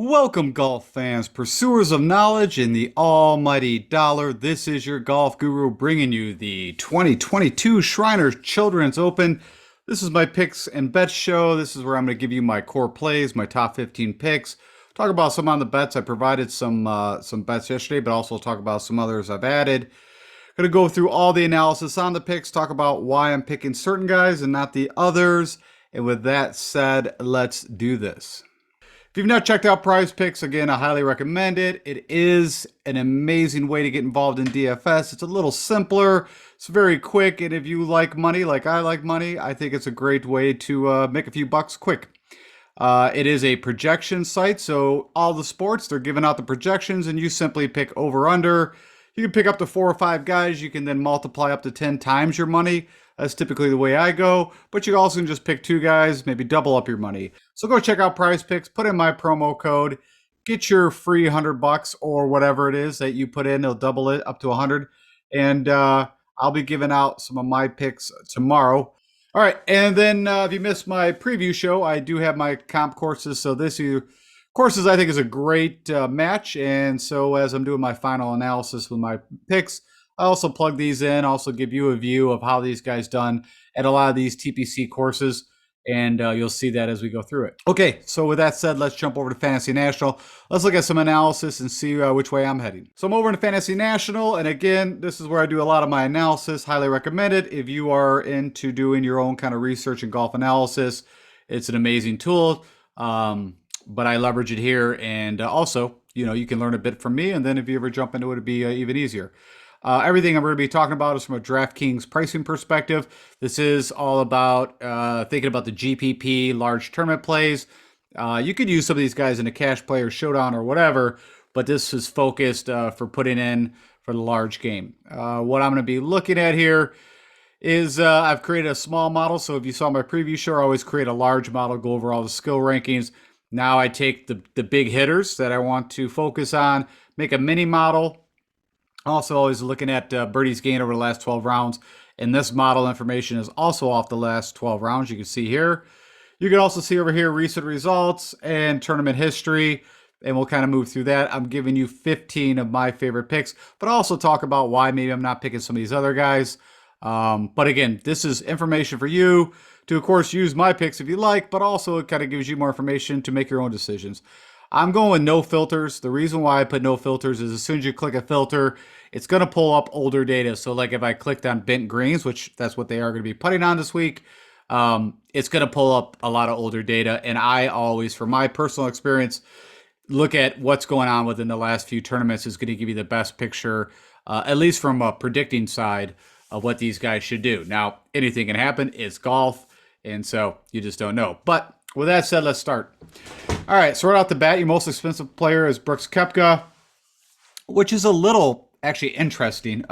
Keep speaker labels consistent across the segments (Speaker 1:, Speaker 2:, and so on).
Speaker 1: Welcome, golf fans, pursuers of knowledge in the almighty dollar. This is your golf guru bringing you the 2022 Shriners Children's Open. This is my picks and bets show. This is where I'm going to give you my core plays, my top 15 picks. Talk about some on the bets. I provided some bets yesterday, but also talk about some others I've added. Going to go through all the analysis on the picks, talk about why I'm picking certain guys and not the others. And with that said, let's do this. If you've not checked out Prize Picks, again, I highly recommend it. It is an amazing way to get involved in DFS. It's a little simpler. It's very quick. And if you like money, like I like money, I think it's a great way to make a few bucks quick. It is a projection site. So all the sports, they're giving out the projections and you simply pick over under. You can pick up to 4 or 5 guys. You can then multiply up to 10 times your money. That's typically the way I go, but you also can just pick 2 guys, maybe double up your money. So go check out Prize Picks, put in my promo code, get your free $100 or whatever it is that you put in. They'll double it up to 100, and I'll be giving out some of my picks tomorrow. All right, and then if you missed my preview show, I do have my comp courses. So this courses I think is a great match, and so as I'm doing my final analysis with my picks, I also plug these in, also give you a view of how these guys done at a lot of these TPC courses, and you'll see that as we go through it. Okay, so with that said, let's jump over to Fantasy National. Let's look at some analysis and see which way I'm heading. So I'm over in Fantasy National, and again, this is where I do a lot of my analysis. Highly recommend it if you are into doing your own kind of research and golf analysis. It's an amazing tool, but I leverage it here, and also, you can learn a bit from me, and then if you ever jump into it, it'd be even easier. Everything I'm going to be talking about is from a Draftkings pricing perspective. This is all about thinking about the GPP, large tournament plays. You could use some of these guys in a cash play or showdown or whatever, but this is focused for putting in for the large game. What I'm going to be looking at here is I've created a small model. So if you saw my preview show, I always create a large model, go over all the skill rankings. Now I take the big hitters that I want to focus on, make a mini model. Also, always looking at birdies gained over the last 12 rounds. And this model information is also off the last 12 rounds. You can see here. You can also see over here recent results and tournament history. And we'll kind of move through that. I'm giving you 15 of my favorite picks, but also talk about why maybe I'm not picking some of these other guys. But again, this is information for you to, of course, use my picks if you like, but also it kind of gives you more information to make your own decisions. I'm going with no filters. The reason why I put no filters is as soon as you click a filter, it's going to pull up older data. So like if I clicked on bent greens, which that's what they are going to be putting on this week, it's going to pull up a lot of older data. And I always, from my personal experience, look at what's going on within the last few tournaments is going to give you the best picture, at least from a predicting side of what these guys should do. Now, anything can happen. It's golf. And so you just don't know. But with that said, let's start. All right, so right off the bat, your most expensive player is Brooks Koepka, which is a little actually interesting.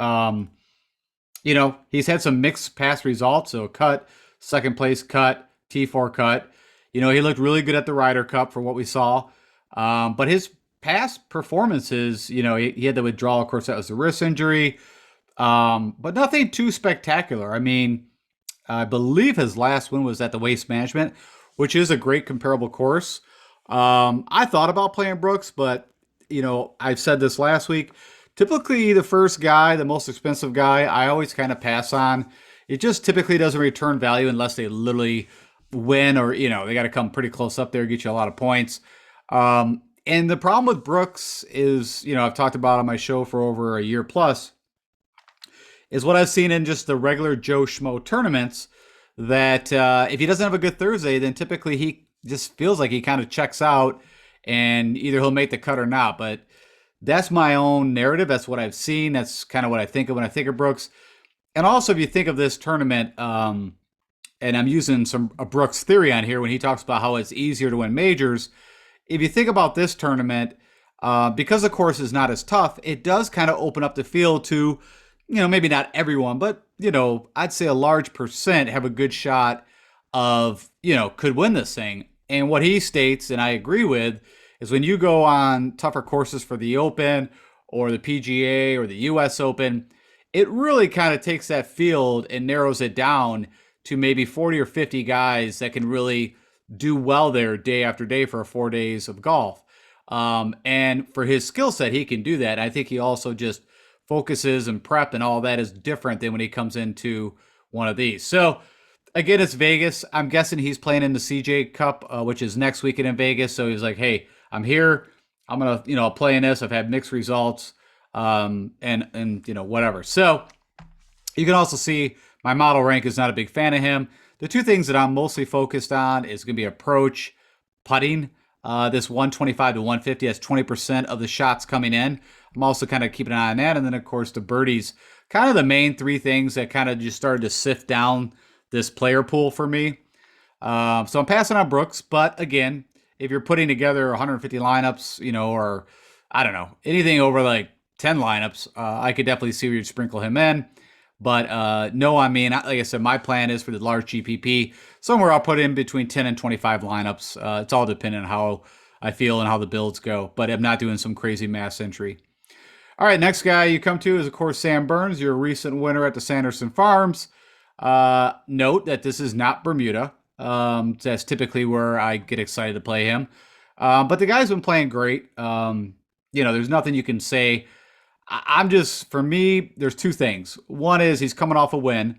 Speaker 1: He's had some mixed past results. So cut, second place cut, T4 cut. He looked really good at the Ryder Cup for what we saw. But his past performances, he had the withdrawal. Of course, that was the wrist injury. But nothing too spectacular. I mean, I believe his last win was at the Waste Management, which is a great comparable course. I thought about playing Brooks, but, I've said this last week. Typically, the first guy, the most expensive guy, I always kind of pass on. It just typically doesn't return value unless they literally win or, they got to come pretty close up there, get you a lot of points. And the problem with Brooks is, I've talked about on my show for over a year plus, is what I've seen in just the regular Joe Schmo tournaments that if he doesn't have a good Thursday, then typically he just feels like he kind of checks out and either he'll make the cut or not. But that's my own narrative. That's what I've seen. That's kind of what I think of when I think of Brooks. And also, if you think of this tournament, and I'm using a Brooks theory on here when he talks about how it's easier to win majors. If you think about this tournament, because the course is not as tough, it does kind of open up the field to, maybe not everyone, but, I'd say a large percent have a good shot of, could win this thing. And what he states, and I agree with, is when you go on tougher courses for the Open or the PGA or the US Open, it really kind of takes that field and narrows it down to maybe 40 or 50 guys that can really do well there day after day for 4 days of golf. And for his skill set, he can do that. And I think he also just focuses and prep and all that is different than when he comes into one of these. So again, it's Vegas. I'm guessing he's playing in the CJ Cup, which is next weekend in Vegas. So he's like, hey, I'm here. I'm gonna, play in this. I've had mixed results, and whatever. So you can also see my model rank is not a big fan of him. The two things that I'm mostly focused on is going to be approach, putting. This 125 to 150 has 20% of the shots coming in. I'm also kind of keeping an eye on that. And then, of course, the birdies. Kind of the main three things that kind of just started to sift down this player pool for me. So I'm passing on Brooks. But again, if you're putting together 150 lineups, or I don't know, anything over like 10 lineups, I could definitely see where you'd sprinkle him in. But no, I mean, like I said, my plan is for the large GPP. Somewhere I'll put in between 10 and 25 lineups. It's all dependent on how I feel and how the builds go. But I'm not doing some crazy mass entry. All right, next guy you come to is, of course, Sam Burns, your recent winner at the Sanderson Farms. Note that this is not Bermuda. That's typically where I get excited to play him. But the guy's been playing great. There's nothing you can say. I'm just, for me, there's two things. One is he's coming off a win,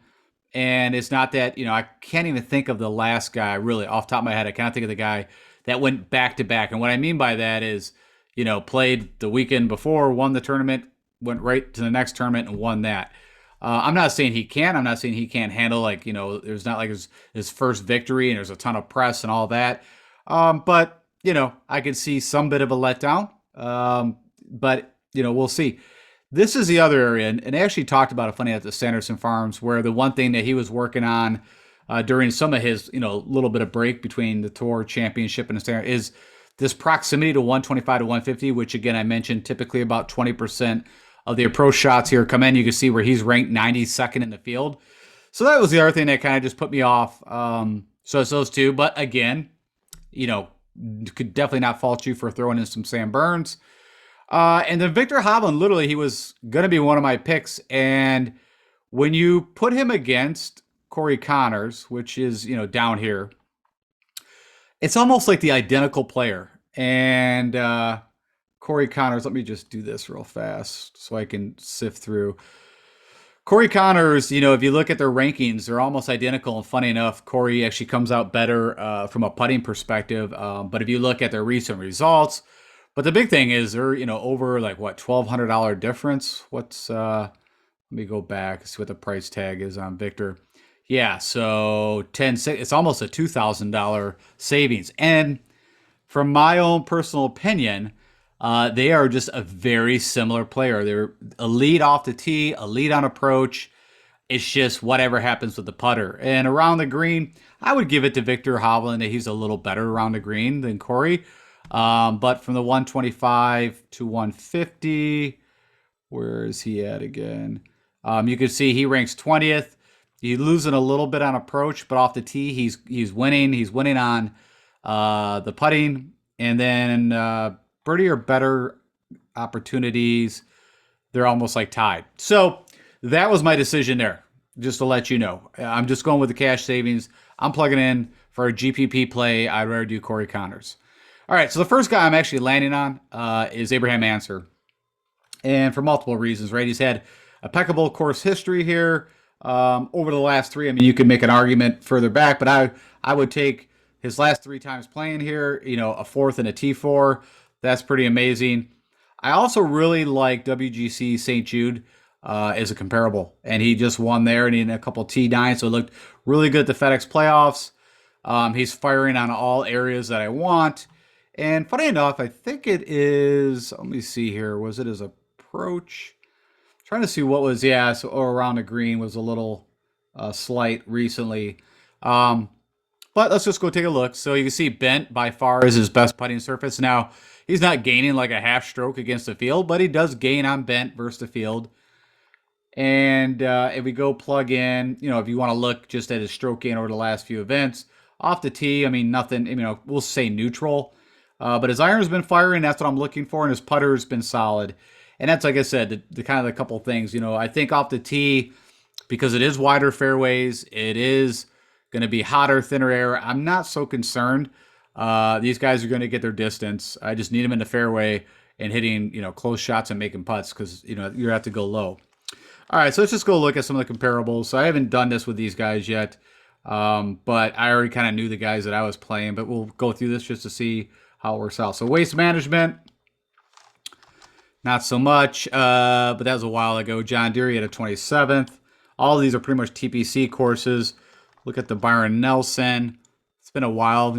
Speaker 1: and it's not that, I can't even think of the last guy, really, off the top of my head. I can't think of the guy that went back to back. And what I mean by that is, played the weekend before, won the tournament, went right to the next tournament and won that. I'm not saying he can. I'm not saying he can't handle, there's not like his first victory and there's a ton of press and all that. But, I could see some bit of a letdown. But, we'll see. This is the other area, and I actually talked about it funny at the Sanderson Farms, where the one thing that he was working on during some of his, little bit of break between the Tour Championship and the Standard is this proximity to 125 to 150, which again I mentioned typically about 20% of the approach shots here come in. You can see where he's ranked 92nd in the field. So that was the other thing that kind of just put me off. So it's those two, but again, could definitely not fault you for throwing in some Sam Burns. And then Victor Hovland, literally, he was going to be one of my picks. And when you put him against Corey Connors, which is, down here, it's almost like the identical player. And Corey Connors, let me just do this real fast so I can sift through. Corey Connors, if you look at their rankings, they're almost identical. And funny enough, Corey actually comes out better from a putting perspective. But if you look at their recent results, but the big thing is they're, over like what, $1,200 difference. Let me go back, see what the price tag is on Victor. Yeah, so it's almost a $2,000 savings. And from my own personal opinion, they are just a very similar player. They're elite off the tee, elite on approach. It's just whatever happens with the putter. And around the green, I would give it to Victor Hovland that he's a little better around the green than Corey. But from the 125 to 150, where is he at again? You can see he ranks 20th. He's losing a little bit on approach, but off the tee, he's winning. He's winning on the putting, and then birdie or better opportunities, they're almost like tied. So that was my decision there, just to let you know. I'm just going with the cash savings. I'm plugging in for a GPP play. I'd rather do Corey Connors. All right, so the first guy I'm actually landing on is Abraham Ancer. And for multiple reasons, right? He's had impeccable course history here over the last three. I mean, you could make an argument further back, but I would take his last three times playing here, a fourth and a T4. That's pretty amazing. I also really like WGC St. Jude as a comparable. And he just won there and he had a couple T9, so it looked really good at the FedEx playoffs. He's firing on all areas that I want. And funny enough, I think it is, let me see here, was it his approach? Trying to see what was, so around the green was a little slight recently. But let's just go take a look. So you can see bent by far is his best putting surface. Now, he's not gaining like a half stroke against the field, but he does gain on bent versus the field. And if we go plug in, if you want to look just at his stroke gain over the last few events, off the tee, I mean, nothing, we'll say neutral. But his iron's been firing. That's what I'm looking for. And his putter's been solid. And that's, like I said, the kind of the couple things, I think off the tee, because it is wider fairways, it is going to be hotter, thinner air. I'm not so concerned. These guys are going to get their distance. I just need them in the fairway and hitting, close shots and making putts because, you have to go low. All right, so let's just go look at some of the comparables. So I haven't done this with these guys yet, but I already kind of knew the guys that I was playing, but we'll go through this just to see how it works out. So waste management, not so much, but that was a while ago. John Deere at a 27th. All of these are pretty much TPC courses. Look at the Byron Nelson. It's been a while,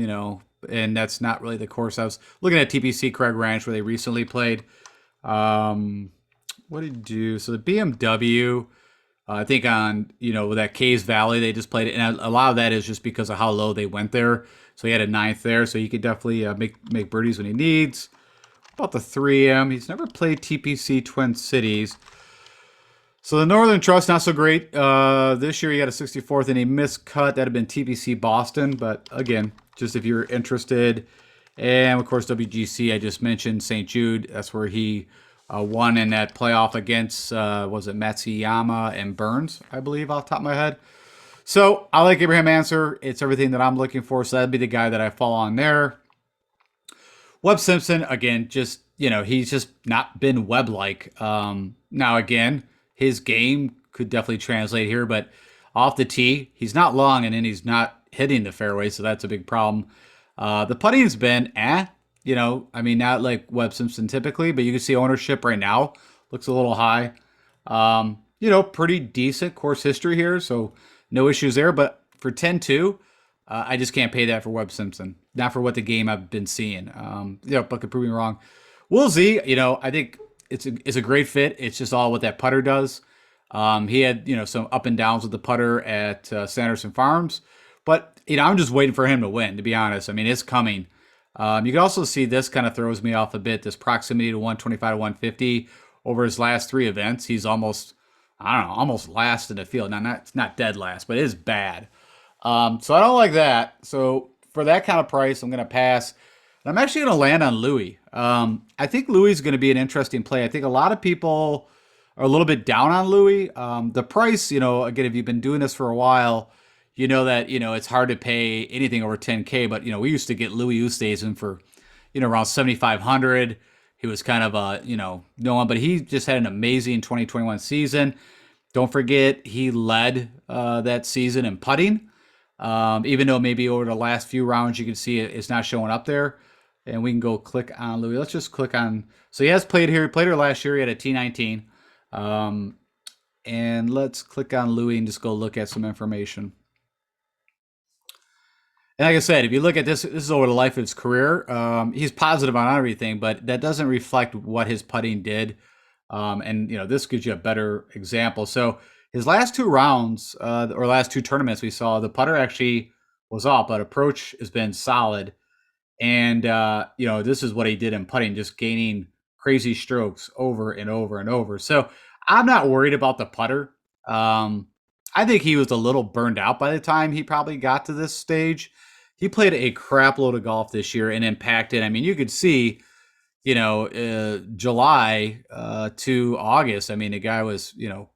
Speaker 1: and that's not really the course. I was looking at TPC Craig Ranch where they recently played. What did he do? So the BMW, I think on, with that Caves Valley, they just played it. And a lot of that is just because of how low they went there. So he had a 9th there. So he could definitely make birdies when he needs. About the 3M. He's never played TPC Twin Cities. So the Northern Trust, not so great. This year he got a 64th and he missed cut. That had been TPC Boston. But again, just if you're interested. And of course, WGC, I just mentioned St. Jude. That's where he won in that playoff against, was it Matsuyama and Burns, I believe, off the top of my head. So I like Abraham Answer. It's everything that I'm looking for. So that'd be the guy that I fall on there. Webb Simpson, again, just, he's just not been Webb-like. Now, again, his game could definitely translate here, but off the tee, he's not long and then he's not hitting the fairway, so that's a big problem. The putting's been not like Webb Simpson typically, but you can see ownership right now looks a little high. Pretty decent course history here, so no issues there. But for 10-2, I just can't pay that for Webb Simpson. Not for what the game I've been seeing. But could prove me wrong. Will Z, I think it's a great fit. It's just all what that putter does. He had, some up and downs with the putter at Sanderson Farms. But, I'm just waiting for him to win, to be honest. I mean, it's coming. You can also see this kind of throws me off a bit, this proximity to 125 to 150 over his last 3 events. He's almost last in the field. Now, it's not dead last, but it is bad. So I don't like that. So for that kind of price, I'm going to pass. And I'm actually going to land on Louis. I think Louis is going to be an interesting play. I think a lot of people are a little bit down on Louis. The price, again, if you've been doing this for a while, you know that, it's hard to pay anything over 10K, but, we used to get Louis Oosthuizen for, around 7,500. He was kind of a, no one, but he just had an amazing 2021 season. Don't forget, he led that season in putting. Even though maybe over the last few rounds you can see it's not showing up there. And we can go click on Louis. Let's just click on. So he has played here. He played here last year. He had a T19. And let's click on Louis and just go look at some information. And like I said, if you look at this is over the life of his career. He's positive on everything, but that doesn't reflect what his putting did. This gives you a better example. So his last 2 rounds, or last 2 tournaments we saw, the putter actually was off, but approach has been solid. And, this is what he did in putting, just gaining crazy strokes over and over and over. So I'm not worried about the putter. I think he was a little burned out by the time he probably got to this stage. He played a crap load of golf this year and impacted. I mean, you could see, July to August. I mean, the guy was,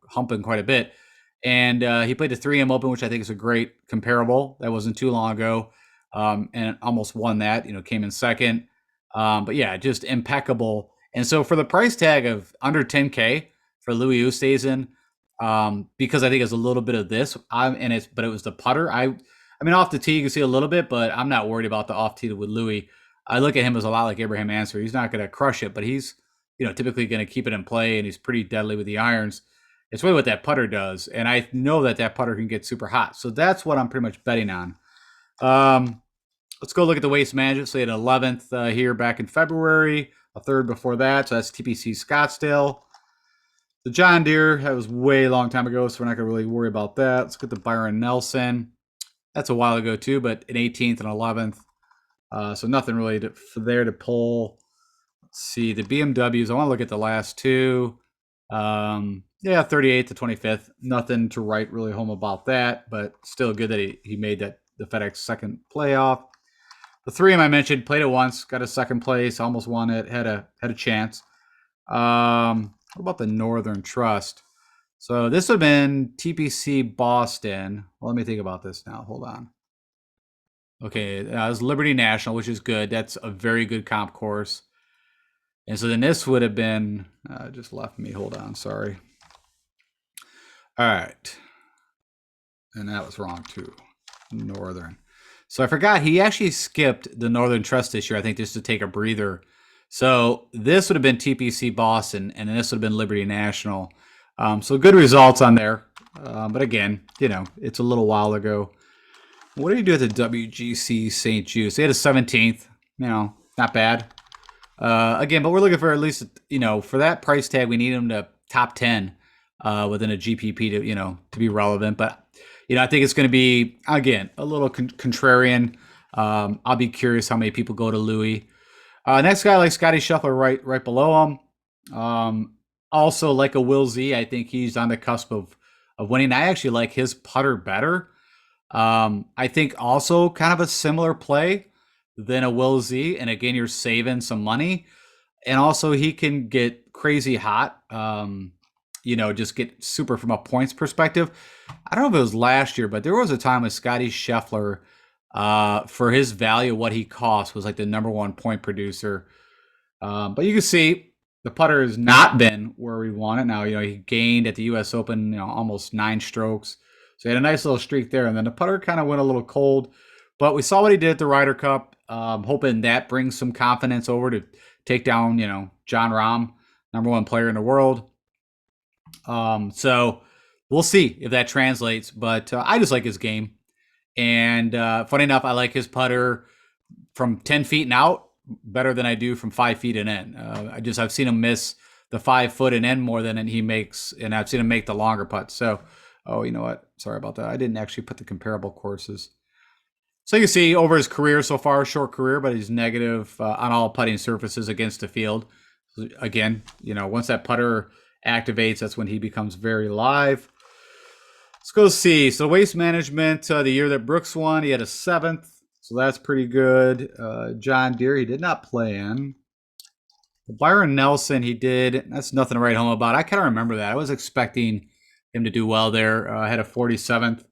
Speaker 1: humping quite a bit. And he played the 3M Open, which I think is a great comparable. That wasn't too long ago. And almost won that, came in second. But yeah, just impeccable. And so for the price tag of under 10K for Louis Oosthuizen, because I think it's a little bit of this, but it was the putter. I mean, off the tee, you can see a little bit, but I'm not worried about the off tee with Louis. I look at him as a lot like Abraham Answer. He's not going to crush it, but he's, typically going to keep it in play, and he's pretty deadly with the irons. It's really what that putter does, and I know that putter can get super hot. So that's what I'm pretty much betting on. Let's go look at the waste management. So he had 11th here back in February, a 3rd before that. So that's TPC Scottsdale. The John Deere, that was way long time ago, so we're not going to really worry about that. Let's get the Byron Nelson. That's a while ago too, but an 18th and 11th. So nothing really for there to pull. Let's see, the BMWs, I want to look at the last 2. 38th to 25th. Nothing to write really home about that, but still good that he made the FedEx second playoff. The 3M I mentioned, played it once, got a second place, almost won it, had a chance. What about the Northern Trust? So this would have been TPC Boston. Well, let me think about this now. Hold on. Okay, it was Liberty National, which is good. That's a very good comp course. And so then this would have been, just left me. Hold on, sorry. All right. And that was wrong too. Northern. So I forgot he actually skipped the Northern Trust this year, I think, just to take a breather. So this would have been TPC Boston, and then this would have been Liberty National. So good results on there. But again, it's a little while ago. What did he do at the WGC St. Jude's? They had a 17th. Not bad. Again, but we're looking for at least, for that price tag, we need him to top 10 within a GPP to be relevant. But, I think it's going to be, again, a little contrarian. I'll be curious how many people go to Louis. Next guy, like Scotty Scheffler, right below him. Also, like a Will Z, I think he's on the cusp of winning. I actually like his putter better. I think also kind of a similar play than a Will Z. And again, you're saving some money. And also he can get crazy hot, just get super from a points perspective. I don't know if it was last year, but there was a time with Scotty Scheffler, for his value, what he cost was like the #1 point producer. But you can see the putter has not been where we want it. Now, he gained at the U.S. Open, almost 9 strokes. So he had a nice little streak there. And then the putter kind of went a little cold. But we saw what he did at the Ryder Cup. Hoping that brings some confidence over to take down, Jon Rahm, #1 player in the world. So we'll see if that translates. But I just like his game. And funny enough, I like his putter from 10 feet and out better than I do from 5 feet and in. I've seen him miss the 5 foot and in more than he makes, and I've seen him make the longer putts. So, you know what? Sorry about that. I didn't actually put the comparable courses. So you can see over his career so far, short career, but he's negative on all putting surfaces against the field. Again, once that putter activates, that's when he becomes very live. Let's go see. So waste management, the year that Brooks won, he had a 7th. So that's pretty good. John Deere, he did not play in. Byron Nelson, he did. That's nothing to write home about. I kind of remember that. I was expecting him to do well there. Had a 47th.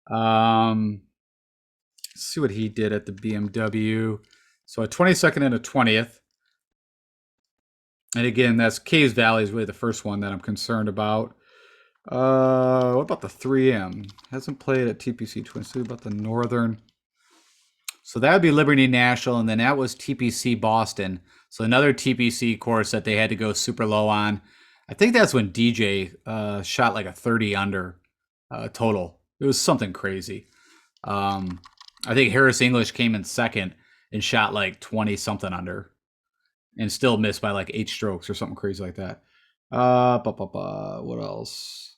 Speaker 1: Let's see what he did at the BMW. So a 22nd and a 20th. And again, that's Caves Valley is really the first one that I'm concerned about. What about the 3M? Hasn't played at TPC Twins. What about the Northern? So that would be Liberty National, and then that was TPC Boston. So another TPC course that they had to go super low on. I think that's when DJ shot like a 30 under total. It was something crazy. I think Harris English came in second and shot like 20 something under, and still missed by like 8 strokes or something crazy like that. What else?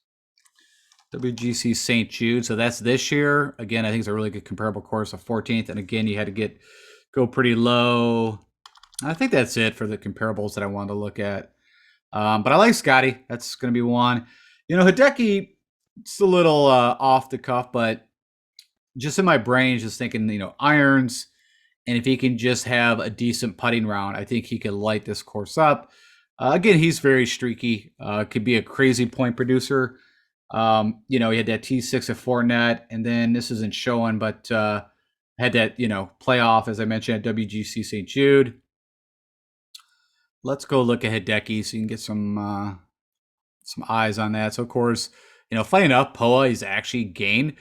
Speaker 1: WGC St. Jude. So that's this year. Again, I think it's a really good comparable course, a 14th. And again, you had to go pretty low. I think that's it for the comparables that I wanted to look at. But I like Scotty. That's going to be one. Hideki, it's a little off the cuff, but just in my brain, just thinking, irons. And if he can just have a decent putting round, I think he could light this course up. Again, he's very streaky. Could be a crazy point producer. He had that T6 at Fortinet, and then this isn't showing, but had that, playoff, as I mentioned, at WGC St. Jude. Let's go look at Hideki so you can get some eyes on that. So, of course, funny enough, Poa, he's actually gained.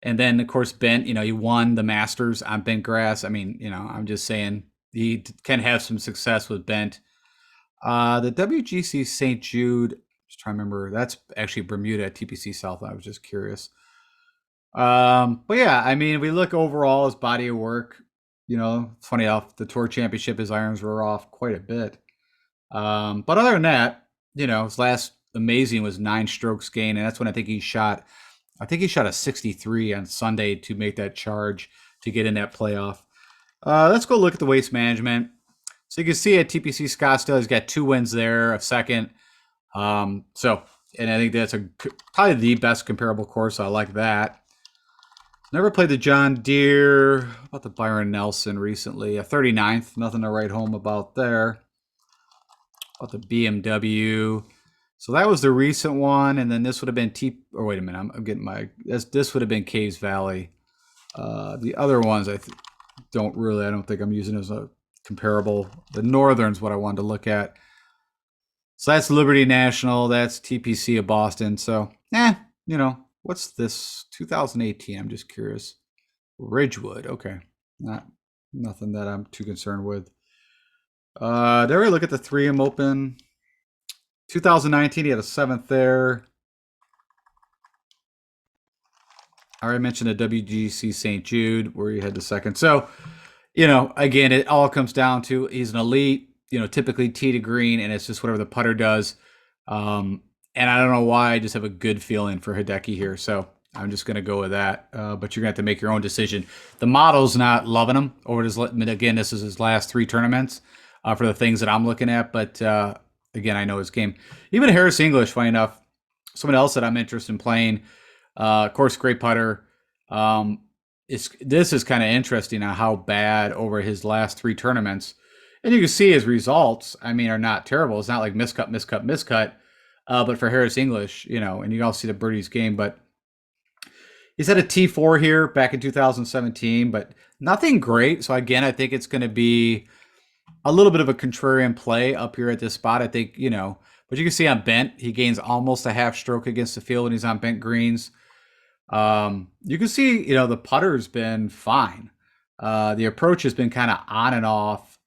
Speaker 1: And then, of course, Bent, he won the Masters on bent grass. I mean, I'm just saying he can have some success with bent. The WGC St. Jude, just trying to remember, that's actually Bermuda at TPC South. I was just curious. But yeah, I mean, if we look overall his body of work, it's funny enough, the Tour Championship, his irons were off quite a bit. But other than that, his last amazing was 9 strokes gain, and that's when I think he shot a 63 on Sunday to make that charge to get in that playoff. Let's go look at the waste management. So you can see at TPC Scottsdale, he's got 2 wins there, a second. And I think that's probably the best comparable course. I like that. Never played the John Deere. How about the Byron Nelson recently? A 39th. Nothing to write home about there. How about the BMW? So that was the recent one, and then this would have been wait a minute, I'm getting this would have been Caves Valley. The other ones I don't think I'm using as a comparable. The Northern's what I wanted to look at. So that's Liberty National. That's TPC of Boston. So, what's this 2018? I'm just curious. Ridgewood. Okay. Nothing that I'm too concerned with. Did I already look at the 3M Open? 2019, he had a 7th there. I already mentioned the WGC St. Jude, where he had the 2nd. So, again, it all comes down to he's an elite, typically tee to green, and it's just whatever the putter does. And I don't know why, I just have a good feeling for Hideki here. So I'm just going to go with that. But you're going to have to make your own decision. The model's not loving him over his, again, this is his last 3 tournaments for the things that I'm looking at. But again, I know his game. Even Harris English, funny enough, someone else that I'm interested in playing. Of course, great putter. This is kind of interesting on how bad over his last 3 tournaments. And you can see his results, are not terrible. It's not like miscut. But for Harris English, and you all see the birdies game, but he's had a T4 here back in 2017, but nothing great. So again, I think it's going to be a little bit of a contrarian play up here at this spot. I think, but you can see on bent, he gains almost a half stroke against the field when he's on bent greens. You can see, the putter's been fine. The approach has been kind of on and off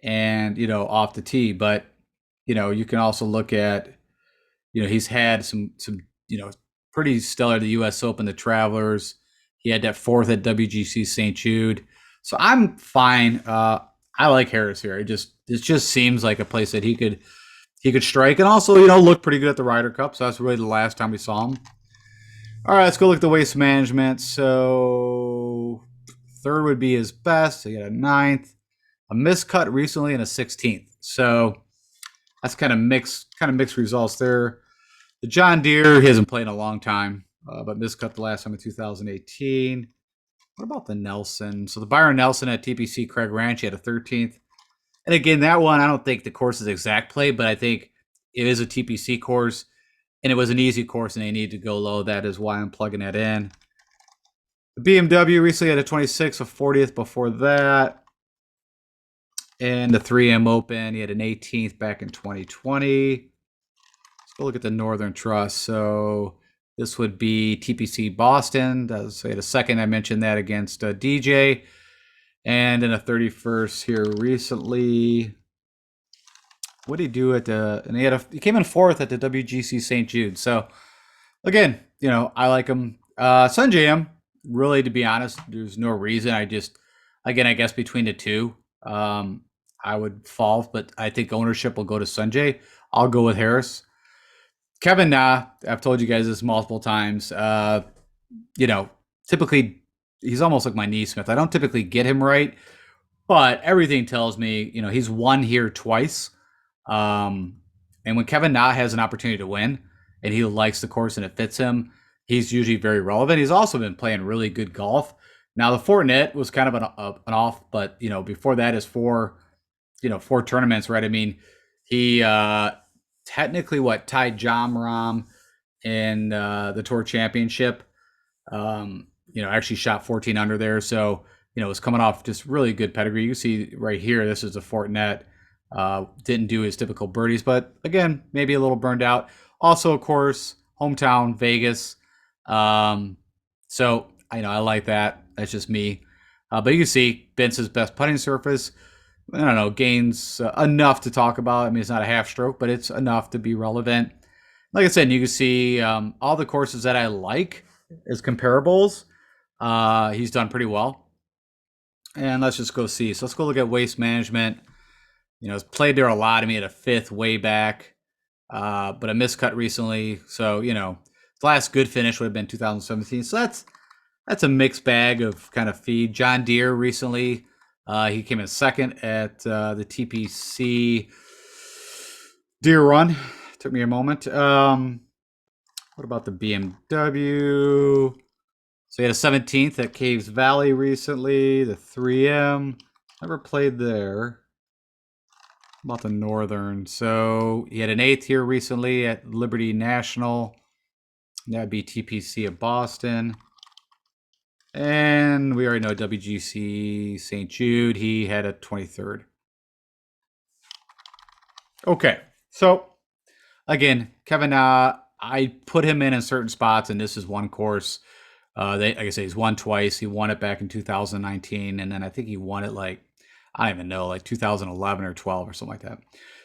Speaker 1: and, off the tee, but, you can also look at, he's had some, pretty stellar, the U.S. Open, the Travelers. He had that 4th at WGC St. Jude. So I'm fine. I like Harris here. It just seems like a place that he could strike and also, look pretty good at the Ryder Cup. So that's really the last time we saw him. All right, let's go look at the waste management. So 3rd would be his best. So he got a 9th, a miscut recently, and a 16th. So that's kind of mixed results there. The John Deere, he hasn't played in a long time, but miscut the last time in 2018. What about the Nelson? So the Byron Nelson at TPC Craig Ranch, he had a 13th. And again, that one, I don't think the course is exact play, but I think it is a TPC course, and it was an easy course, and they need to go low. That is why I'm plugging that in. The BMW recently had a 26th, a 40th before that. And the 3M Open, he had an 18th back in 2020. Let's go look at the Northern Trust. So this would be TPC Boston. He had a 2nd. I mentioned that against DJ. And then a 31st here recently. What did he do at the? And he came in 4th at the WGC St. Jude. So again, I like him. Sunjay, really, to be honest, there's no reason. I guess between the two, I would fall, but I think ownership will go to Sunjay. I'll go with Harris. Kevin Na, I've told you guys this multiple times. Typically he's almost like my Neesmith. I don't typically get him right, but everything tells me, he's won here twice. And when Kevin Na has an opportunity to win and he likes the course and it fits him, he's usually very relevant. He's also been playing really good golf. Now the Fortinet was kind of an off, but before that is 4 tournaments, right? He technically tied John Rahm in the Tour Championship. Actually shot 14 under there. So, was coming off just really good pedigree. You see right here, this is a Fortinet. Didn't do his typical birdies, but again, maybe a little burned out. Also, of course, hometown, Vegas. So, I like that. That's just me. But you can see Bence's best putting surface. I don't know, gains enough to talk about. It's not a half stroke, but it's enough to be relevant. Like I said, you can see all the courses that I like as comparables. He's done pretty well. And let's just go see. So let's go look at waste management. He's played there a lot. He had a 5th way back, but a miscut recently. So, the last good finish would have been 2017. So that's a mixed bag of kind of feed. John Deere recently, he came in 2nd at the TPC Deere Run. Took me a moment. What about the BMW? So he had a 17th at Caves Valley recently. The 3M, never played there. About the Northern. So he had an 8th here recently at Liberty National. That'd be TPC of Boston. And we already know WGC St. Jude. He had a 23rd. Okay, so again, Kevin, I put him in certain spots, and this is one course. Like I say, he's won twice. He won it back in 2019, and then I think he won it like I don't even know, like 2011 or 12 or something like that.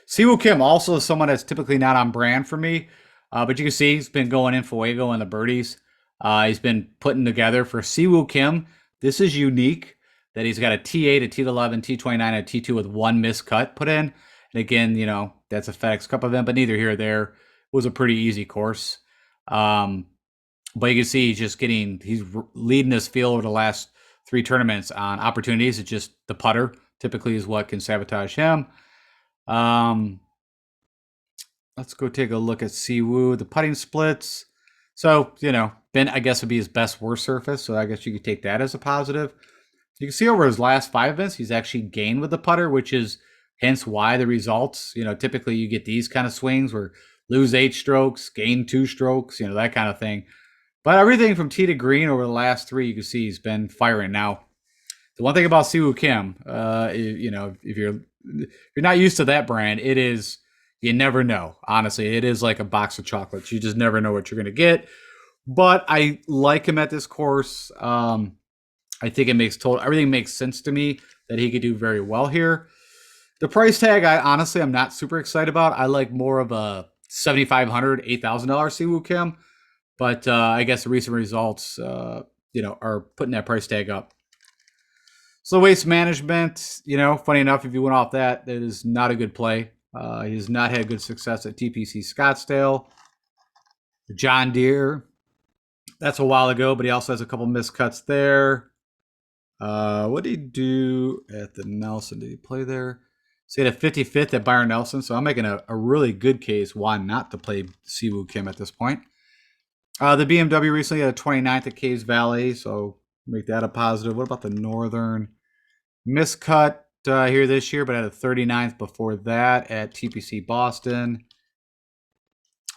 Speaker 1: Siwoo Kim also is someone that's typically not on brand for me, but you can see he's been going in Fuego and the birdies. He's been putting together for Siwoo Kim. This is unique that he's got a T8, a T11, T29, and a T2 with one missed cut put in. And again, that's a FedEx Cup event, but neither here or there. It was a pretty easy course. But you can see he's leading this field over the last three tournaments on opportunities. It's just the putter typically is what can sabotage him. Let's go take a look at Siwoo, the putting splits. So, Ben, I guess, would be his best worst surface. So I guess you could take that as a positive. You can see over his last 5 events, he's actually gained with the putter, which is hence why the results, typically you get these kind of swings where lose 8 strokes, gain 2 strokes, that kind of thing. But everything from tee to green over the last 3, you can see he's been firing. Now, the one thing about Siwoo Kim, if you're not used to that brand, it is you never know. Honestly, it is like a box of chocolates. You just never know what you're going to get. But I like him at this course. I think everything makes sense to me that he could do very well here. The price tag, I'm not super excited about. I like more of a $7,500, $8,000 Siwoo Kim. But I guess the recent results, are putting that price tag up. So waste management, funny enough, if you went off that is not a good play. He has not had good success at TPC Scottsdale. John Deere, that's a while ago, but he also has a couple missed cuts there. What did he do at the Nelson? Did he play there? So he had a 55th at Byron Nelson. So I'm making a really good case why not to play Siwoo Kim at this point. The BMW recently had a 29th at Caves Valley, so make that a positive. What about the Northern? Miscut here this year, but had a 39th before that at TPC Boston.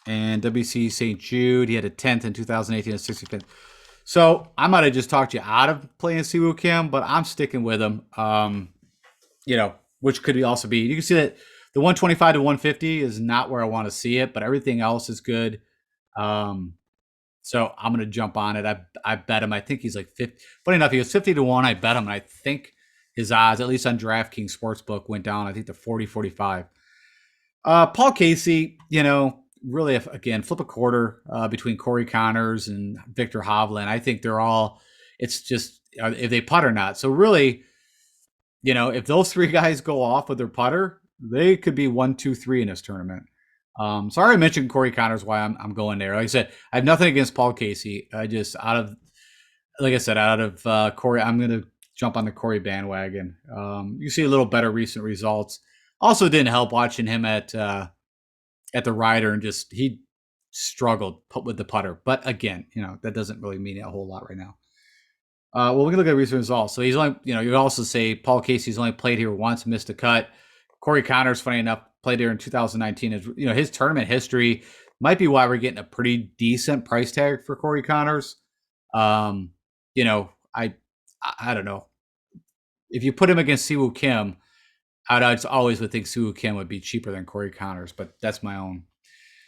Speaker 1: And WC St. Jude, he had a 10th in 2018 and 65th. So I might have just talked you out of playing Siwoo Kim, but I'm sticking with him. Which could also be, you can see that the 125 to 150 is not where I want to see it, but everything else is good. So I'm going to jump on it. I bet him. I think he's like 50. Funny enough, he was 50 to 1. I bet him. And I think his odds, at least on DraftKings Sportsbook, went down, I think, to 40, 45. Paul Casey, really, again, flip a quarter between Corey Connors and Victor Hovland. I think it's just if they putt or not. So really, if those 3 guys go off with their putter, they could be 1, 2, 3 in this tournament. So I already mentioned Corey Connors, why I'm going there. Like I said, I have nothing against Paul Casey. I just out of Corey, I'm going to jump on the Corey bandwagon. You see a little better recent results. Also didn't help watching him at the Ryder, and just he struggled with the putter. But again, that doesn't really mean a whole lot right now. Well, we can look at recent results. So he's only, you also say Paul Casey's only played here once, missed a cut. Corey Connors, funny enough, played here in 2019. His tournament history might be why we're getting a pretty decent price tag for Corey Connors. I don't know. If you put him against Siwoo Kim, I always would think Siwoo Kim would be cheaper than Corey Connors, but that's my own.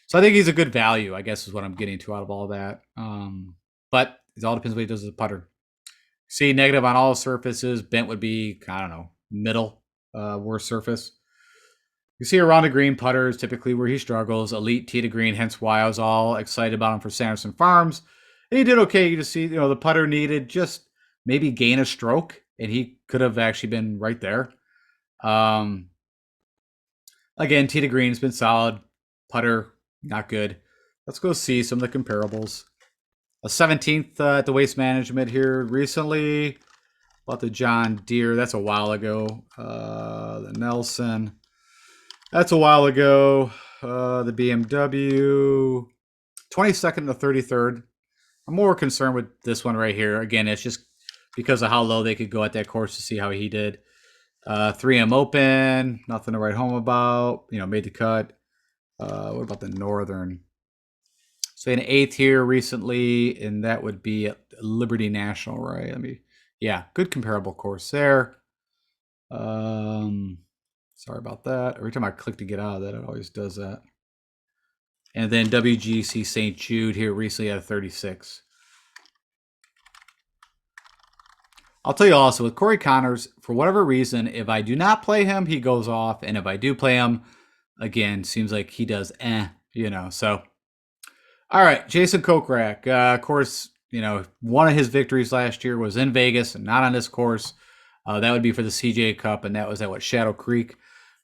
Speaker 1: So I think he's a good value, I guess, is what I'm getting to out of all that. But it all depends what he does with the putter. See, negative on all surfaces. Bent would be, I don't know, middle, worst surface. You see around the green putters, typically where he struggles. Elite tee to green, hence why I was all excited about him for Sanderson Farms. And he did okay. You just see, the putter needed just maybe gain a stroke, and he could have actually been right there. Again, tee to green has been solid. Putter, not good. Let's go see some of the comparables. A 17th at the Waste Management here recently. About the John Deere, that's a while ago. The Nelson, that's a while ago. The BMW, 22nd to 33rd. I'm more concerned with this one right here. Again, it's just because of how low they could go at that course to see how he did. 3M Open, nothing to write home about. Made the cut. What about the Northern? So an 8th here recently, and that would be at Liberty National, right? Yeah, good comparable course there. Sorry about that. Every time I click to get out of that, it always does that. And then WGC St. Jude here recently at 36. I'll tell you also, with Corey Connors, for whatever reason, if I do not play him, he goes off. And if I do play him, again, seems like he does so. All right, Jason Kokrak. Of course, one of his victories last year was in Vegas and not on this course. That would be for the CJ Cup, and that was at Shadow Creek.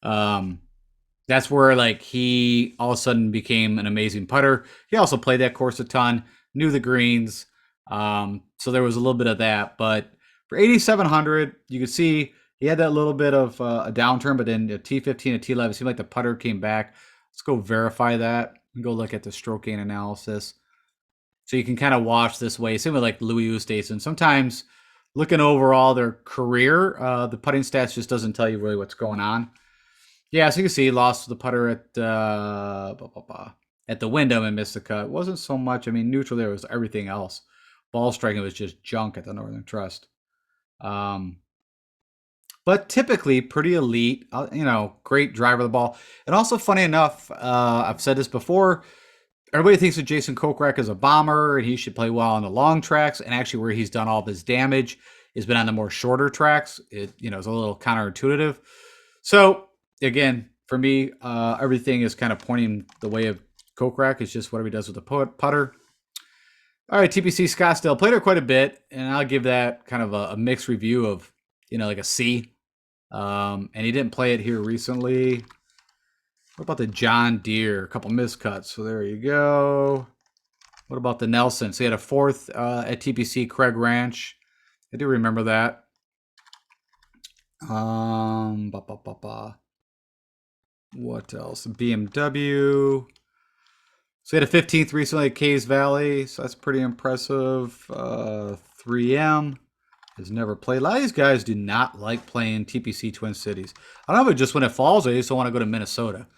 Speaker 1: That's where he all of a sudden became an amazing putter. He also played that course a ton, knew the greens, so there was a little bit of that. But for 8,700, you could see he had that little bit of a downturn, but then a T15 and T11, it seemed like the putter came back. Let's go verify that and go look at the stroke gain analysis. So you can kind of watch this way. Same with like Louis Oosthuizen. Sometimes looking overall their career, the putting stats just doesn't tell you really what's going on. Yeah, so you can see he lost the putter at the Wyndham and missed the cut. It wasn't so much. I mean, neutral there was everything else. Ball striking was just junk at the Northern Trust. But typically pretty elite, great driver of the ball. And also, funny enough, I've said this before, everybody thinks of Jason Kokrak as a bomber and he should play well on the long tracks. And actually where he's done all of his damage has been on the more shorter tracks. It's a little counterintuitive. So again, for me, everything is kind of pointing the way of Kokrak. It's just whatever he does with the putter. All right, TPC Scottsdale. Played her quite a bit, and I'll give that kind of a mixed review of, like a C. And he didn't play it here recently. What about the John Deere? A couple miscuts. So there you go. What about the Nelson? So he had a 4th at TPC Craig Ranch. I do remember that. What else? BMW. So he had a 15th recently at Cays Valley. So that's pretty impressive. 3M. Has never played. A lot of these guys do not like playing TPC Twin Cities. I don't know if it's just when it falls, I just don't want to go to Minnesota.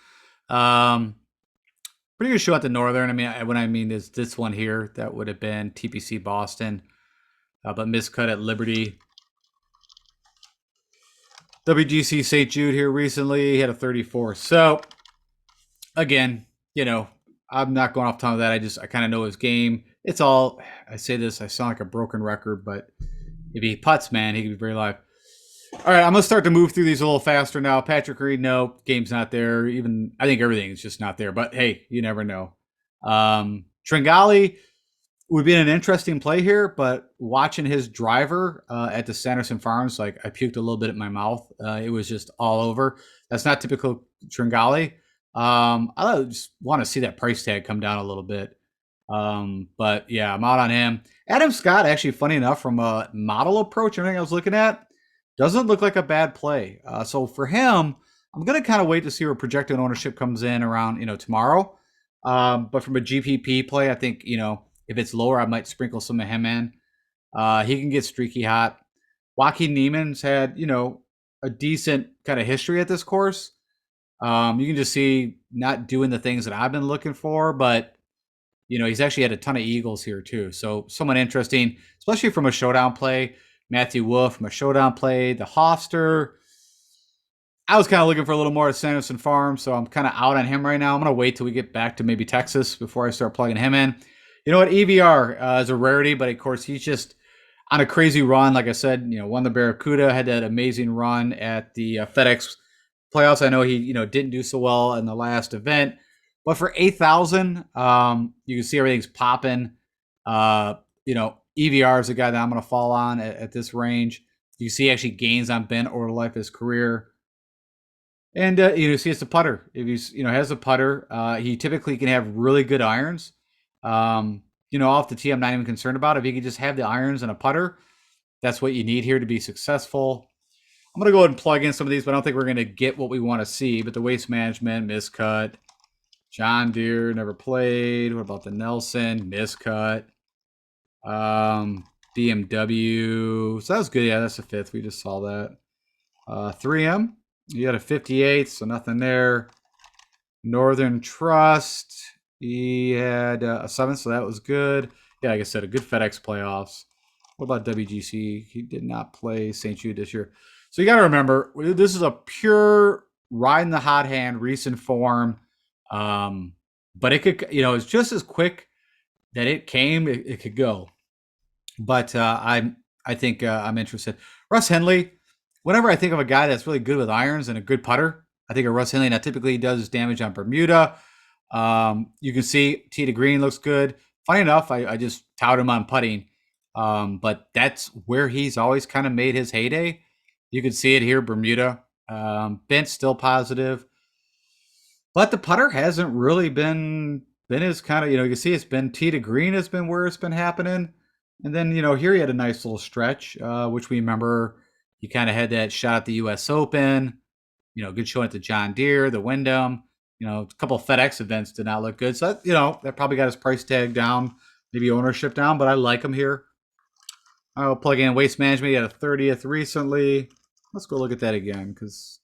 Speaker 1: Pretty good show at the Northern. I mean, when I mean is this one here, that would have been TPC Boston. But miscut at Liberty. WGC St. Jude here recently. He had a 34. So, again, I'm not going off the top of that. I kind of know his game. It's all, I say this, I sound like a broken record, but if he putts, man, he can be very live. All right, I'm going to start to move through these a little faster now. Patrick Reed, no, game's not there. Even, I think everything is just not there. But, hey, you never know. Tringali would be an interesting play here, but watching his driver at the Sanderson Farms, I puked a little bit at my mouth. It was just all over. That's not typical Tringali. I just want to see that price tag come down a little bit. But yeah, I'm out on him. Adam Scott, actually, funny enough, from a model approach, everything I was looking at, doesn't look like a bad play. So for him, I'm going to kind of wait to see where projected ownership comes in around, tomorrow. But from a GPP play, I think, if it's lower, I might sprinkle some of him in. He can get streaky hot. Joaquin Neiman's had, a decent kind of history at this course. You can just see not doing the things that I've been looking for, but he's actually had a ton of eagles here too. So somewhat interesting, especially from a showdown play. Matthew Wolf from a showdown play. The Hofster. I was kind of looking for a little more at Sanderson Farm, so I'm kind of out on him right now. I'm going to wait till we get back to maybe Texas before I start plugging him in. You know what? EVR is a rarity, but of course he's just on a crazy run. Like I said, won the Barracuda, had that amazing run at the FedEx playoffs. I know he, didn't do so well in the last event, but for 8,000, you can see everything's popping. EVR is a guy that I'm going to fall on at this range. You see actually gains on Ben over the life of his career. And, see it's a putter. If he's, has a putter, he typically can have really good irons. Off the tee, I'm not even concerned about. If he can just have the irons and a putter, that's what you need here to be successful. I'm going to go ahead and plug in some of these, but I don't think we're going to get what we want to see. But the Waste Management, miscut. John Deere, never played. What about the Nelson? Miscut. BMW. So that was good. Yeah, that's the 5th. We just saw that. 3M. You got a 58, so nothing there. Northern Trust. He had a 7, so that was good. Yeah, like I said, a good FedEx playoffs. What about WGC? He did not play St. Jude this year. So you got to remember, this is a pure riding the hot hand, recent form. But it could, it's just as quick that it came, it could go. But I think I'm interested. Russ Henley. Whenever I think of a guy that's really good with irons and a good putter, I think of Russ Henley. Now, typically, he does damage on Bermuda. You can see tee to green looks good. Funny enough, I just tout him on putting, but that's where he's always kind of made his heyday. You can see it here, Bermuda. Bent still positive, but the putter hasn't really been his kind of, you can see it's been tee to green has been where it's been happening. And then, here he had a nice little stretch, which we remember he kind of had that shot at the US Open, good showing at the John Deere, the Wyndham, a couple of FedEx events did not look good. So, that probably got his price tag down, maybe ownership down, but I like him here. I'll plug in Waste Management. He had a 30th recently. Let's go look at that again because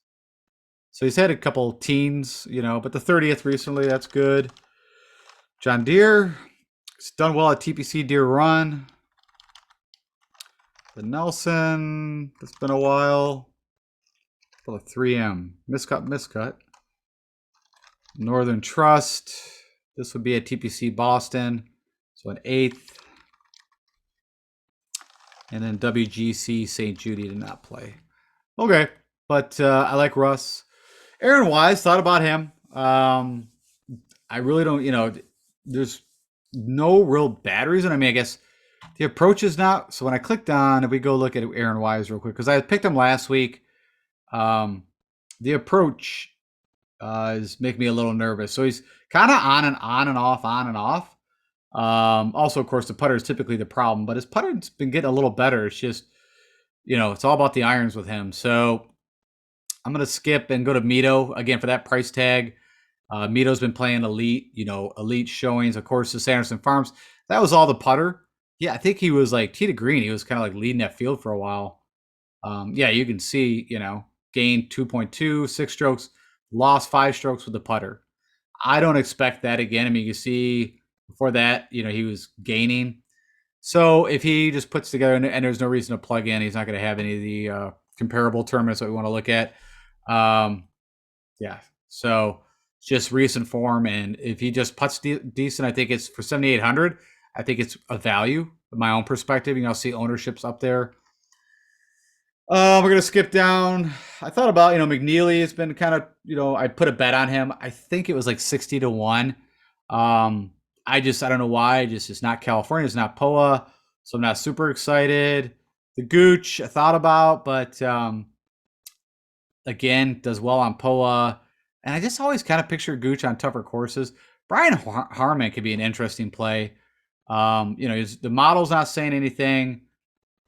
Speaker 1: so he's had a couple teens, but the 30th recently, that's good. John Deere, he's done well at TPC Deere Run. The Nelson, it's been a while. For the 3M, miscut. Northern Trust, this would be at TPC Boston, so an 8th. And then WGC St. Jude did not play. Okay, but I like Russ. Aaron Wise, thought about him. I really don't, there's no real bad reason. I mean, I guess the approach is not. So when I clicked on, if we go look at Aaron Wise real quick, because I picked him last week, the approach is making me a little nervous. So he's kind of on and off, on and off. Also, of course, the putter is typically the problem, but his putter's been getting a little better. It's just, it's all about the irons with him. So I'm going to skip and go to Mito again for that price tag. Mito's been playing elite, elite showings. Of course, the Sanderson Farms, that was all the putter. Yeah, I think he was like tee to green. He was kind of like leading that field for a while. Yeah, you can see, gained 2.2, 6 strokes, lost 5 strokes with the putter. I don't expect that again. I mean, you can see before that, he was gaining. So if he just puts together, and there's no reason to plug in, he's not going to have any of the comparable tournaments that we want to look at. Yeah, so just recent form, and if he just puts decent, I think it's for 7,800. I think it's a value. From my own perspective, I'll see ownerships up there. We're going to skip down. I thought about, McNeely has been kind of, I put a bet on him. I think it was like 60 to 1. I don't know why. It's not California. It's not POA. So I'm not super excited. The Gooch I thought about, but again, does well on POA. And I just always kind of picture Gooch on tougher courses. Brian Harman could be an interesting play. The model's not saying anything.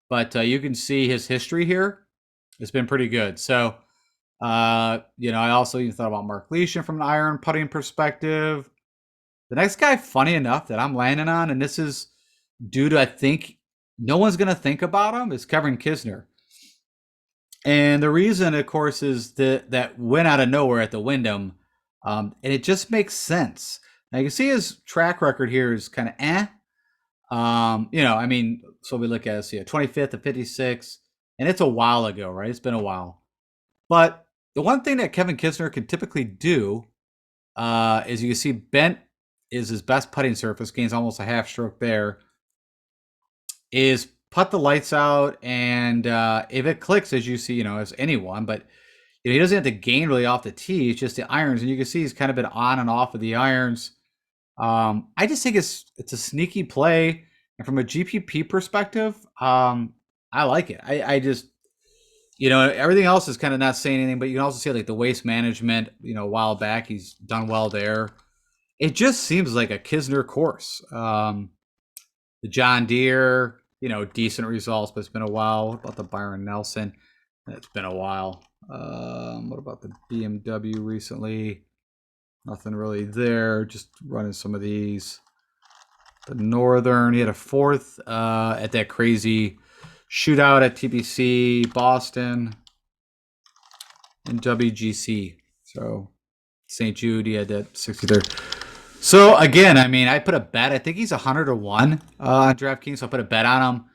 Speaker 1: But you can see his history here. It's been pretty good. So, I also even thought about Mark Leishman from an iron putting perspective. The next guy, funny enough, that I'm landing on, and this is due to, I think, no one's going to think about him, is Kevin Kisner. And the reason, of course, is that went out of nowhere at the Wyndham. And it just makes sense. Now, you can see his track record here is kind of so we look at 25th to 56, and it's a while ago, right? It's been a while. But the one thing that Kevin Kisner can typically do is you can see bent is his best putting surface, gains almost a half stroke there, is putt the lights out, and if it clicks, as you see, as anyone, but he doesn't have to gain really off the tee. It's just the irons, and you can see he's kind of been on and off of the irons. I just think it's a sneaky play, and from a GPP perspective, I like it. I just, everything else is kind of not saying anything, but you can also see like the Waste Management, a while back, he's done well there. It just seems like a Kisner course. The John Deere, decent results, but it's been a while. What about the Byron Nelson? It's been a while. What about the BMW recently? Nothing really there. Just running some of these. The Northern, he had a 4th at that crazy shootout at TPC Boston and WGC. So St. Jude, he had that 63rd. So again, I mean, I put a bet. I think he's 100 to 1 on DraftKings. So I put a bet on him,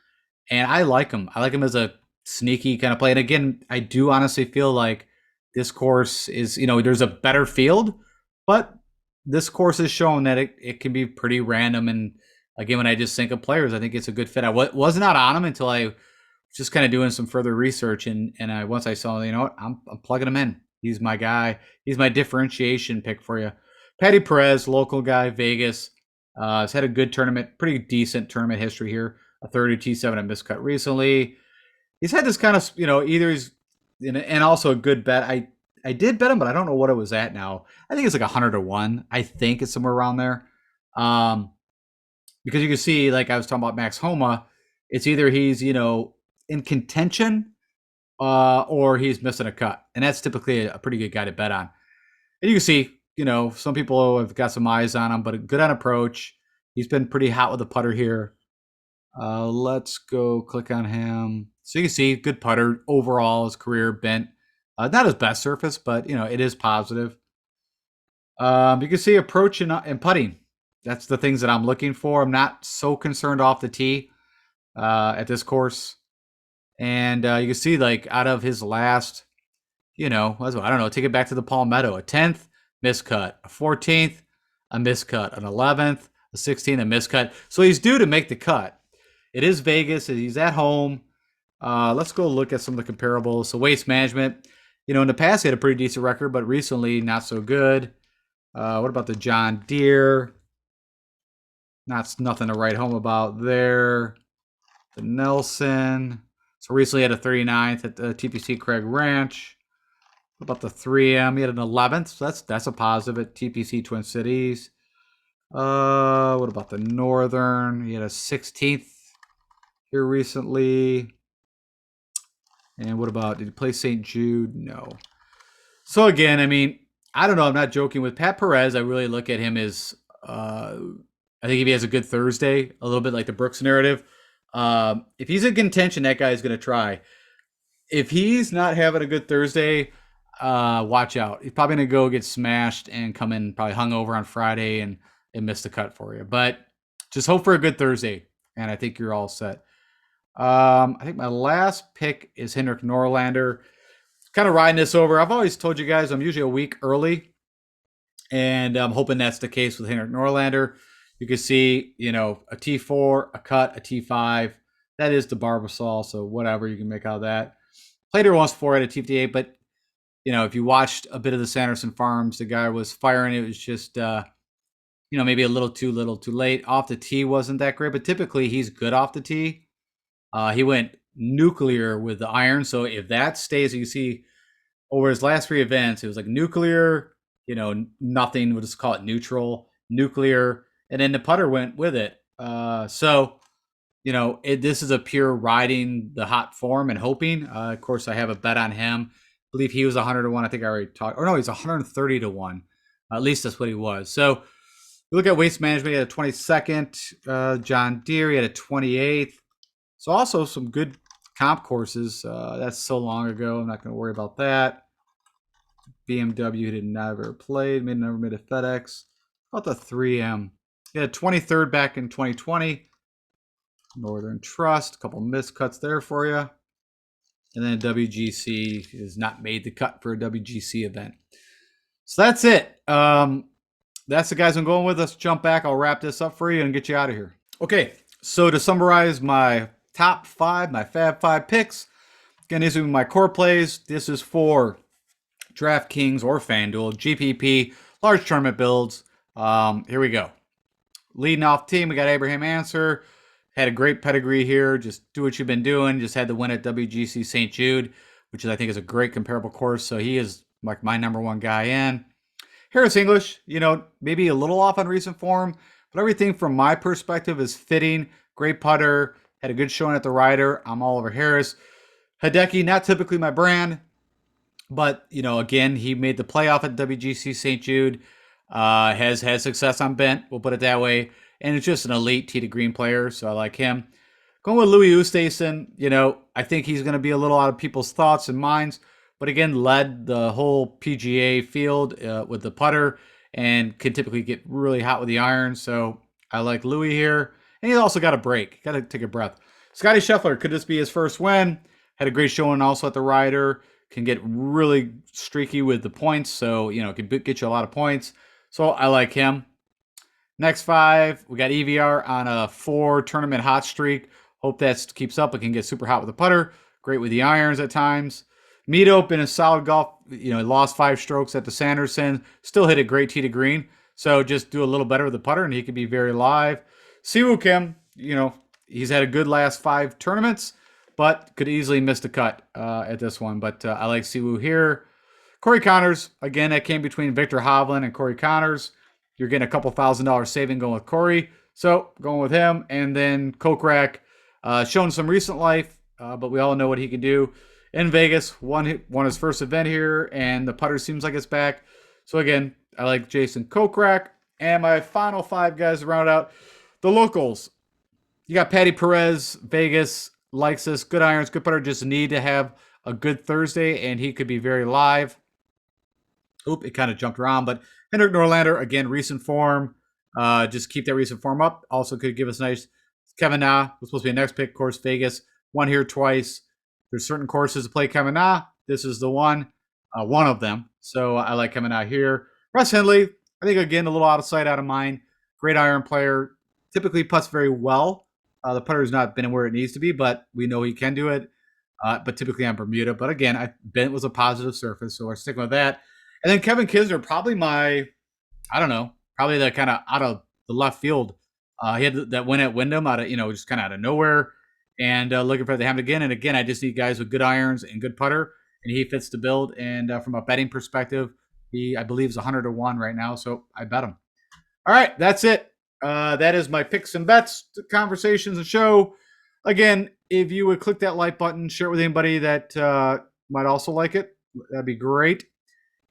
Speaker 1: and I like him. I like him as a sneaky kind of play. And again, I do honestly feel like this course is, there's a better field, but this course has shown that it can be pretty random. And again, when I just think of players, I think it's a good fit. I was not on him until I was just kind of doing some further research, and once I saw, what, I'm plugging him in. He's my guy. He's my differentiation pick for you. Patty Perez, local guy, Vegas. Has had a good tournament, pretty decent tournament history here. A 30 T7 at miscut recently. He's had this kind of, either he's, and also a good bet. I did bet him, but I don't know what it was at now. I think it's like 100 to 1. I think it's somewhere around there. Because you can see, like I was talking about Max Homa, it's either he's, in contention or he's missing a cut. And that's typically a pretty good guy to bet on. And you can see, some people have got some eyes on him, but good on approach. He's been pretty hot with the putter here. Let's go click on him. So you can see good putter overall, his career bent. Not his best surface, but it is positive. You can see approach and putting. That's the things that I'm looking for. I'm not so concerned off the tee at this course. And you can see, like, out of his last, I don't know, take it back to the Palmetto, a 10th miscut, a 14th, a miscut, an 11th, a 16th, a miscut. So he's due to make the cut. It is Vegas. He's at home. Let's go look at some of the comparables. So Waste Management, in the past he had a pretty decent record, but recently not so good. What about the John Deere? Nothing to write home about there. The Nelson. So recently had a 39th at the TPC Craig Ranch. What about the 3M? He had an 11th. So that's a positive at TPC Twin Cities. What about the Northern? He had a 16th here recently. And what about, did he play St. Jude? No. So again, I mean, I don't know. I'm not joking. With Pat Perez, I really look at him as, I think if he has a good Thursday, a little bit like the Brooks narrative, if he's in contention, that guy's going to try. If he's not having a good Thursday, watch out. He's probably going to go get smashed and come in probably hungover on Friday and miss the cut for you. But just hope for a good Thursday, and I think you're all set. I think my last pick is Henrik Norlander. Kind of riding this over. I've always told you guys I'm usually a week early, and I'm hoping that's the case with Henrik Norlander. You can see, a T4, a cut, a T5. That is the Barbasol, so whatever you can make out of that. Played her once before at a T58, but, if you watched a bit of the Sanderson Farms, the guy was firing. It was just, maybe a little too late. Off the tee wasn't that great, but typically he's good off the tee. He went nuclear with the iron, so if that stays, you see over his last 3 events, it was like nuclear, nothing, we'll just call it neutral, nuclear, and then the putter went with it. So, this is a pure riding the hot form and hoping. Of course, I have a bet on him. I believe he was 100 to 1. I think I already talked. Or no, he's 130 to 1. At least that's what he was. So, look at Waste Management. He had a 22nd. John Deere, he had a 28th. So also some good comp courses. That's so long ago. I'm not going to worry about that. BMW had never played. Never made a FedEx. How about the 3M? He had 23rd back in 2020. Northern Trust. A couple miscuts there for you. And then WGC has not made the cut for a WGC event. So that's it. That's the guys I'm going with. Let's jump back. I'll wrap this up for you and get you out of here. Okay, so to summarize my top 5, my Fab 5 picks. Again, these are my core plays. This is for DraftKings or FanDuel, GPP, large tournament builds. Here we go. Leading off team, we got Abraham Answer. Had a great pedigree here. Just do what you've been doing. Just had the win at WGC St. Jude, which I think is a great comparable course. So he is like my number 1 guy in. Harris English, maybe a little off on recent form, but everything from my perspective is fitting. Great putter. Had a good showing at the Ryder. I'm all over Harris. Hideki, not typically my brand, but, again, he made the playoff at WGC St. Jude. Has had success on bent, we'll put it that way. And it's just an elite tee to green player, so I like him. Going with Louis Oosthuizen, I think he's going to be a little out of people's thoughts and minds, but again, led the whole PGA field with the putter and can typically get really hot with the irons. So I like Louis here. And he's also got a break. Got to take a breath. Scotty Scheffler, could this be his first win? Had a great showing also at the Ryder. Can get really streaky with the points. So, can get you a lot of points. So I like him. Next 5, we got EVR on a 4-tournament hot streak. Hope that keeps up. It can get super hot with the putter. Great with the irons at times. Mito been a solid golf. He lost 5 strokes at the Sanderson. Still hit a great tee to green. So just do a little better with the putter, and he could be very live. Siwoo Kim, he's had a good last 5 tournaments, but could easily miss the cut at this one. But I like Siwoo here. Corey Connors, again, that came between Victor Hovland and Corey Connors. You're getting a couple $1,000 saving going with Corey. So going with him. And then Kokrak, shown some recent life, but we all know what he can do. In Vegas, won his first event here, and the putter seems like it's back. So again, I like Jason Kokrak. And my final 5 guys to round out the locals. You got Patty Perez, Vegas, likes this. Good irons, good putter. Just need to have a good Thursday, and he could be very live. Oop, it kind of jumped around, but Henrik Norlander, again, recent form. Just keep that recent form up. Also could give us nice. Kevin Na was supposed to be a next pick. Of course, Vegas. Won here twice. There's certain courses to play Kevin Na. This is the one of them. So I like Kevin Na here. Russ Henley, I think, again, a little out of sight, out of mind. Great iron player. Typically putts very well. The putter has not been where it needs to be, but we know he can do it. But typically on Bermuda. But again, Bent was a positive surface, so we're sticking with that. And then Kevin Kisner, probably probably the kind of out of the left field. He had that win at Wyndham out of, just kind of out of nowhere. And looking for the ham again. And again, I just need guys with good irons and good putter. And he fits the build. And from a betting perspective, he, I believe, is 100-1 right now. So I bet him. All right, that's it. That is my picks and bets, conversations, and show. Again, if you would click that like button, share it with anybody that might also like it, that'd be great.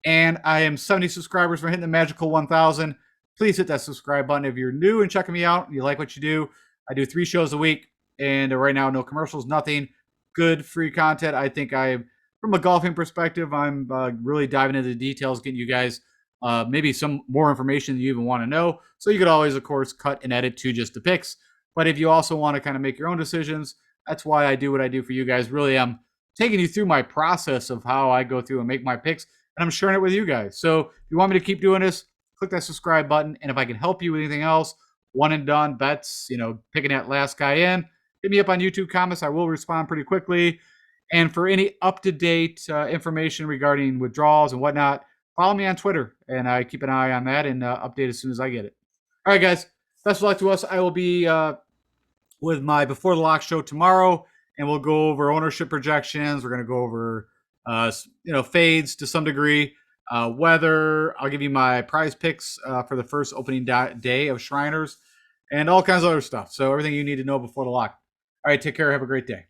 Speaker 1: And I am 70 subscribers for hitting the magical 1,000. Please hit that subscribe button if you're new and checking me out and you like what you do. I do 3 shows a week, and right now, no commercials, nothing. Good free content. I think from a golfing perspective, I'm really diving into the details, getting you guys maybe some more information than you even want to know. So you could always, of course, cut and edit to just the picks. But if you also want to kind of make your own decisions, that's why I do what I do for you guys. Really, I'm taking you through my process of how I go through and make my picks. And I'm sharing it with you guys. So if you want me to keep doing this, click that subscribe button. And if I can help you with anything else, one and done bets, picking that last guy in, hit me up on YouTube comments. I will respond pretty quickly. And for any up-to-date information regarding withdrawals and whatnot, follow me on Twitter. And I keep an eye on that and update as soon as I get it. All right, guys. Best of luck to us. I will be with my Before the Lock show tomorrow. And we'll go over ownership projections. We're going to go over fades to some degree, weather. I'll give you my prize picks for the first opening day of Shriners and all kinds of other stuff. So everything you need to know before the lock. All right, take care. Have a great day.